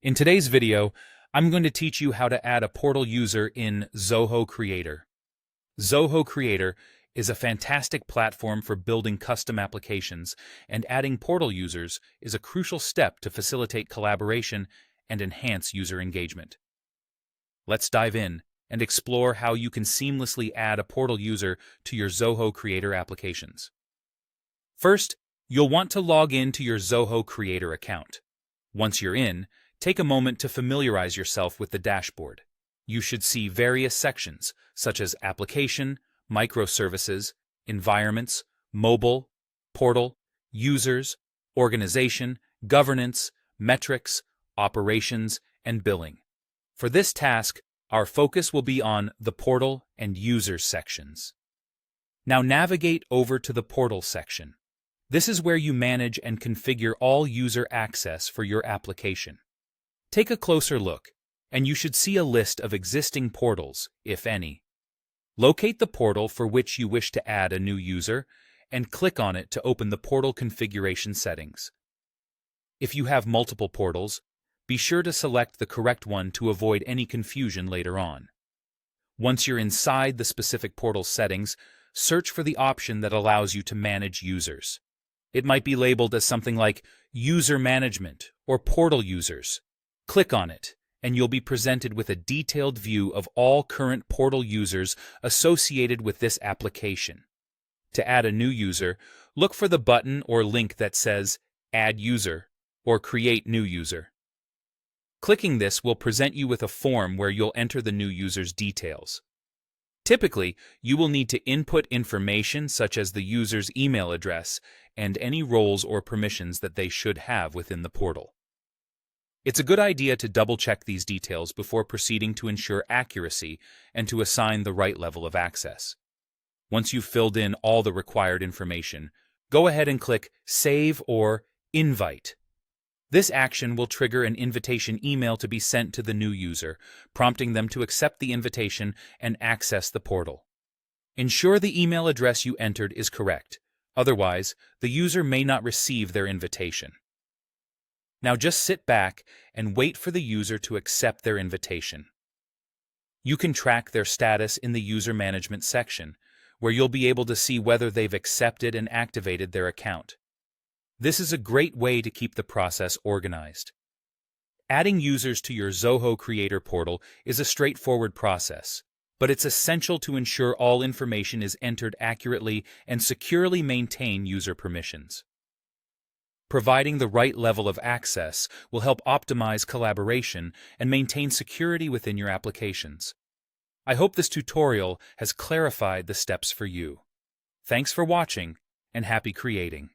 In today's video, I'm going to teach you how to add a portal user in Zoho Creator. Zoho Creator is a fantastic platform for building custom applications, and adding portal users is a crucial step to facilitate collaboration and enhance user engagement. Let's dive in and explore how you can seamlessly add a portal user to your Zoho Creator applications. First, you'll want to log in to your Zoho Creator account. Once you're in, take a moment to familiarize yourself with the dashboard. You should see various sections, such as Application, Microservices, Environments, Mobile, Portal, Users, Organization, Governance, Metrics, Operations, and Billing. For this task, our focus will be on the Portal and Users sections. Now navigate over to the Portal section. This is where you manage and configure all user access for your application. Take a closer look, and you should see a list of existing portals, if any. Locate the portal for which you wish to add a new user, and click on it to open the portal configuration settings. If you have multiple portals, be sure to select the correct one to avoid any confusion later on. Once you're inside the specific portal settings, search for the option that allows you to manage users. It might be labeled as something like User Management or Portal Users. Click on it, and you'll be presented with a detailed view of all current portal users associated with this application. To add a new user, look for the button or link that says Add User or Create New User. Clicking this will present you with a form where you'll enter the new user's details. Typically, you will need to input information such as the user's email address and any roles or permissions that they should have within the portal. It's a good idea to double-check these details before proceeding to ensure accuracy and to assign the right level of access. Once you've filled in all the required information, go ahead and click Save or Invite. This action will trigger an invitation email to be sent to the new user, prompting them to accept the invitation and access the portal. Ensure the email address you entered is correct. Otherwise, the user may not receive their invitation. Now just sit back and wait for the user to accept their invitation. You can track their status in the User Management section, where you'll be able to see whether they've accepted and activated their account. This is a great way to keep the process organized. Adding users to your Zoho Creator portal is a straightforward process, but it's essential to ensure all information is entered accurately and securely maintain user permissions. Providing the right level of access will help optimize collaboration and maintain security within your applications. I hope this tutorial has clarified the steps for you. Thanks for watching, and happy creating.